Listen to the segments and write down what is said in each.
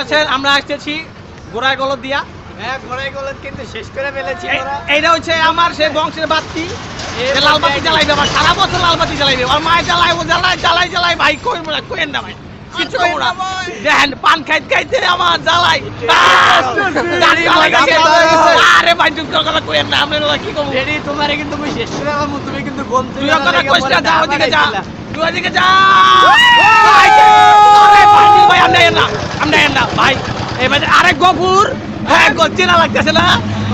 আছেন? আমরা আসতেছি গোড়ায় গলদ দিয়া। হ্যাঁ, ঘোড়ায় গলদ কিন্তু শেষ করে ফেলেছি ওরা। এইটা হচ্ছে আমার সেই বংশের বাতি, লাল বাতি জ্বালাইবে, আবার সারা বছর লাল বাতি জ্বালাইবে। আর মায়ের জ্বালাই, ও জ্বালাই জ্বালাই জ্বালাই ভাই কোয়েন না ভাই, কিছু কমো না। দেখেন পান খাইতে খাইতে আমার জ্বালাই। আরে ভাই চুপ করে কোয়েন না, আমরা কি করবো? রেডি, তোমারে কিন্তু আমি শেষ করে আমার তুমি কিন্তু গম তুই ওখানে কইস্টা যা, ওদিকে যা, তুই ওদিকে যা। ভাই আমরা না ভাই, এবার আরে গফুর, হ্যাঁ চেনা লাগতেছে না,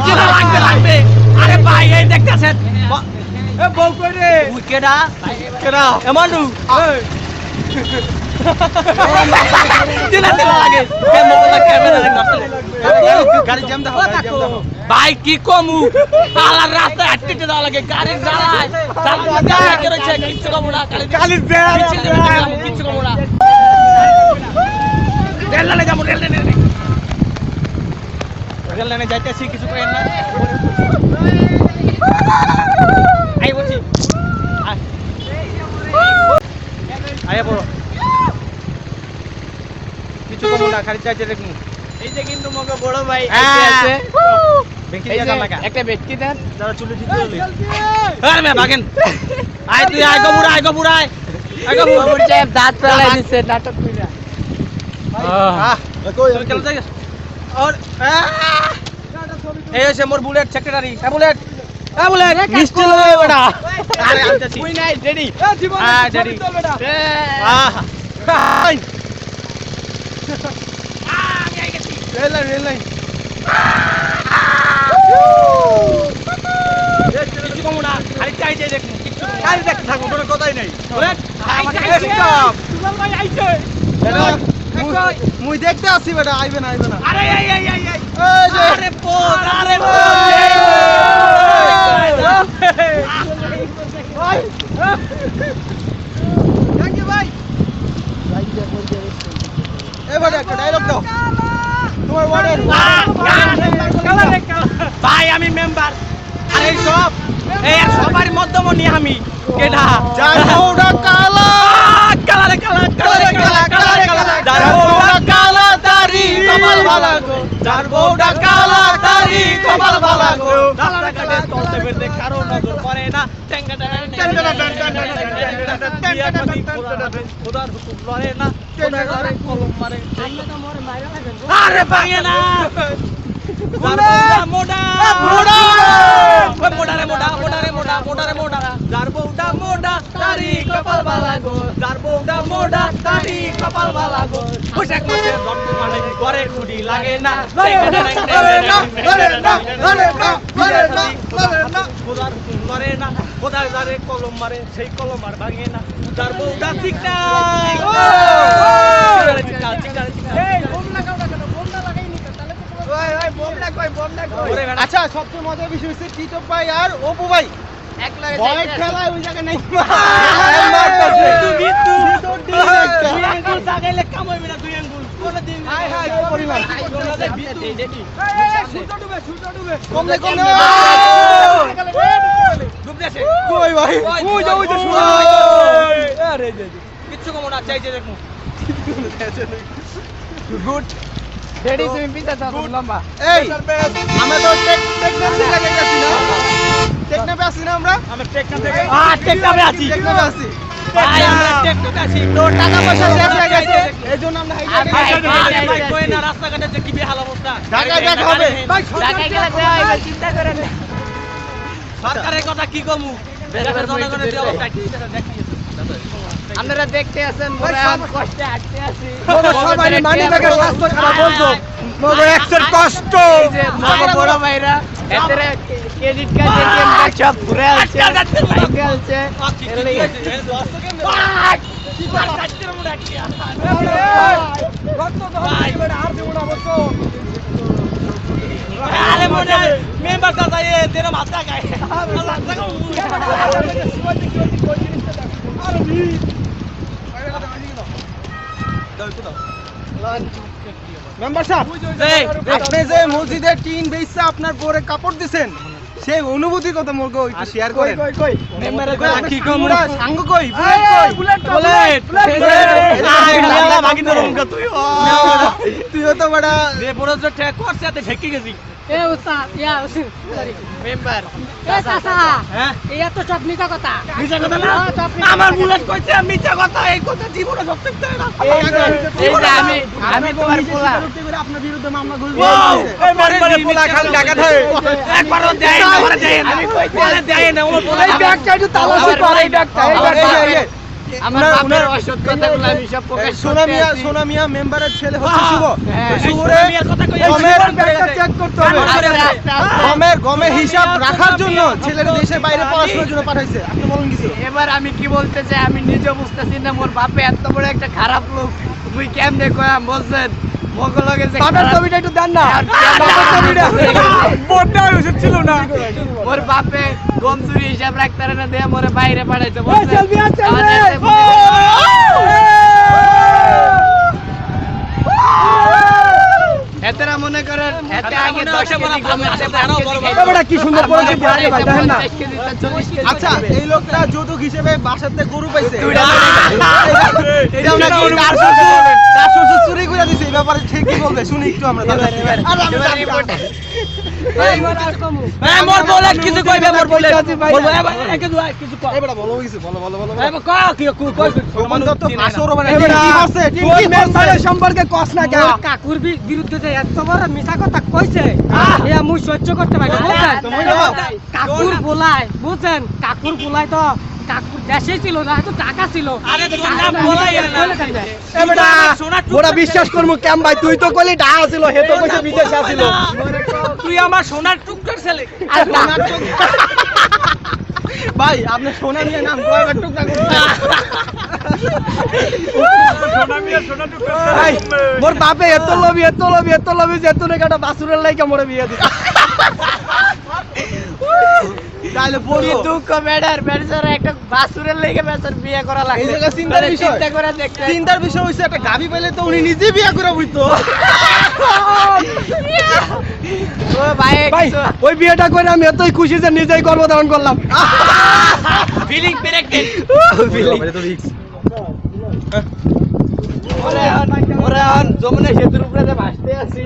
চেনা লাগবে। আরে ভাই এই দেখতেছেন বউ কই রে? কেডা কেডা এমানু লাগে গাড়ি জ্যাম দেখো ভাই, কি কমু আলার রাস্তায় হাঁটতে দেওয়া লাগে, গাড়ি জ্বালায় কিচ্ছু কমু না, কিচ্ছু কমু না। রেল লাইনে যাবো, রেল লাইনে যাইতেছি, কিছু করেন না। আই বলছি আয়া বড় কিছু কমু না, খালি চাইতে দেখুন। এই যে কিন্তু মগে বড় ভাই হ্যাঁ। আছে, বেঁকে এই যে জায়গা লাগা একটা ব্যক্তি দেন যারা চুলে ঠিক করে আরে মে ভাগেন আয়, তুই আয় গবুড়া, আয় গবুড়া, আয় গবুড়া। বাবুর সাহেব দাঁত ফেলাই দিছে নাটক কইরা। চল যাই আর এই হচ্ছে মোর বুলেট সেক্রেটারি। বুলেট মিষ্টি লই বড়া। আরে আনতেছি কই নাই রেডি? হ্যাঁ রেডি। আহা আই আমি আই গেছি। রেল লাইন কিছু কমু না, খালি চাই চাই দেখুন, কিচ্ছু খালি দেখতে থাকবো, কোনো কথাই নাই। বুলেট আমাকে সুমন ভাই আইছে। মুই দেখতে আসি বেটা, আইবে না আরে এই এই এই এই এই যে আরে পোদ, আরে থ্যাংক ইউ ভাই। এই বেটা একটা ডায়লগ দাও তোমার ওয়ার্ডের। ভাই আমি মেম্বার। আরে সব এই সবার মধ্যমণি আমি কেডা যার বউটা কালা কালারে কালা কালারে কালা কালারে কালা যার বউটা কালা তারি কপাল ভালা গো, যার বউটা কালা তারি কপাল ভালা গো, রাস্তাঘাটে চলতে ফিরতে কারো নজর পড়ে না, টেঙ্গা খোদার হুকুম লড়ে না, খোদা করে কলম মারে। আরে ভাঙে না মোডা মোডা মোডারে মোডা মোডারে মোডা মোডারে মোডা, যার বউটা মোডা তারি কপাল ভালা গো, যার বউটা মোডা তারি কপাল ভালা গো, পোশাক মাঝে রক্ত মানে ঘরে খুঁড়ি লাগে না, খোদার হুকুম লড়ে না, খোদার যারে কলম মারে সেই কলম আর ভাঙে না, যার বউটা ঠিক না। আচ্ছা সবচেয়ে মজার বিষয় হচ্ছে টিটপ ভাই আর অপু ভাই এক লাগে ভয় খেলায় ওই জায়গায় নাই কমলে কমলে কই ভাই ওই যে কিচ্ছু কমো না, চাইছে দেখুন। গুড রেডি, তুমি পিতা থাকো লম্বা। এই আমরা তো টেকনাফে গেছি না, টেকনাফে আছি না আমরা, আমরা টেকনা থেকে টেকনাফে আছি, টেকনাফে আছি ভাই আমরা টেকনাফে আছি। তো টাকা পয়সা শেষ হয়ে গেছে এইজন্য আমরা ভাই কই না রাস্তাঘাটে যে কি বেহাল অবস্থা, ঢাকায় দেখা হবে ঢাকায় গেলে দেওয়া হইবে, চিন্তা করেন না। সরকারের কথা কি কমু, দেশের জনগণের যে অবস্থা আপনারা দেখতে আছেন, মোরা এখন কষ্টে হাঁটতে আছি। সবাই মানি ব্যাগের রাস্তা খারাপ বলতো মগর এক্সের কষ্ট এই যে মগো বড় ভাইরা এদের ক্রেডিট কার্ড এটিএম কার্ড সব ঘুরে আসছে, ঢুকে আসছে। মেম্বার দাদা এ তেরা মাথা গায় মেম্বার সাহেব আপনি যে মসজিদের টিন বেচছে আপনার পরে কাপড় দিছেন সেই অনুভূতির কথা মোর কই একটু শেয়ার করেন কই মেম্বারে কই, কি কম? সাঙ্গ কই বুলেট কই বাকি তো রঙ তুই তুইও তো বড় রে বড় যে ট্যাগ করছে এতে ঢেকে গেছি এ উস্তাদ ইয়া সরি মেম্বার এ চাচা হ্যাঁ ইয়া তো সব মিথ্যা কথা মিছা কথা না হ্যাঁ, সব মিথ্যা আমার কথা। বুলেট কইছে মিছা কথা এই কথা জীবনে সব থেকে না এই যে আমি তোমার পোলা আপনার বিরুদ্ধে মামলা ঘুরবে এই মেম্বারে পোলা খালি ঢাকা থাকে একবার দেয় না ওরে দেয় না আমি কইতে দেয় না ওর পোলা এই ব্যাগটা একটু তালাশি কর এই ব্যাগটা আমার বাপের অসৎ কথাগুলো আমি সব প্রকাশ সোনা মিয়া মেম্বারের ছেলে হচ্ছে শুভ হ্যাঁ, শুভরে মিয়ার কথা কই গমের ব্যাগটা চেক করতে হবে গমের হিসাব রাখার জন্য ছেলের দেশের বাইরে পড়াশোনার জন্য পাঠাইছে আপনি বলেন কিছু এবার আমি কি বলতে চাই আমি নিজে বুঝতেছি না মোর বাপে এত বড় একটা খারাপ লোক তুই কেমনে কয়াম বলছেন মোগল লগে যে বাবার ছবিটা একটু দেন না বাবার ছবিটা। বড়টা উচিত ছিল না মোর বাপে গম চুরি হিসাব রাখতে না দিয়ে মোরে বাইরে পাঠাইতে বলছে চলবি আর চলবি। আমাদের সাথে বুঝে এতরা মনে করেন এতে আগে 10 কেজি গমের চেয়ে 5 কেজি খাইতো। এবারে কি সুন্দর পরিচিতি আছে ভাই, দেখেন না? 50 কেজি তা 40 কেজি আচ্ছা খাইবে। এই লোকটা যৌতুক হিসেবে বাসাতে গরু পাইছে দুইটা এটাও নাকি গরু তার পাইছে। শ্বশুর চুরি করে দিছে এই ব্যাপারে ঠিক কি বলবে শুনি একটু আমরা তার কাছ থেকে। আর আমি এবার জানি না। রিপোর্টে এইবার আর কমু হ্যাঁ মোর বলে কিছু কইবে মোর বলে ভাই। বলবো একে দুই কিছু কই এবারে বলো কিছু বলো বলো বলো এ কই কি কই রোমান দত্ত পাঁচশো রোমান এবারে কি করছে ঠিক কি করছে সম্পর্কে কস না কেন আমার কাকুর বিরুদ্ধে যে এত বড় মিথ্যা কথা কইছে এ মুই সহ্য করতে পারি না বুঝছেন তুমি যাও। কাকুর বলাই বুঝছেন কাকুর বলাই তো কাকুর দেশে ছিল না তো টাকা ছিল আরে তোর নাম বলাই না এবারে ওরা বিশ্বাস করমু কেম ভাই তুই তো কইলি ঢাকা ছিল হে তো কইছে বিদেশে আছিল তুই আমার সোনার টুকটার ছেলে আর সোনার টুক- ভাই আপনি সোনা নিয়ে নাম কয়বার টুকরা করছেন ভাই, মোর বাপে এত লবি যে তুই একটা বাসুরের লাইকা মোরে বিয়ে দিছে তাহলে কি বলবো দুঃখ বেডার বেডার একটা বাসুরের লেগে বেচার বিয়ে করা লাগে এই জায়গা চিন্তার বিষয়। চিন্তা করে দেখতে চিন্তার বিষয় হইছে একটা গাবি পাইলে তো উনি নিজে বিয়ে করে বুঝতো ও ভাই ভাই ওই বিয়েটা করে আমি এতই খুশি যে নিজেই গর্ভধারণ করলাম ফিলিং প্রেগনেন্ট ওরে যমুনা সেতুর উপরে যে ভাসতে আছি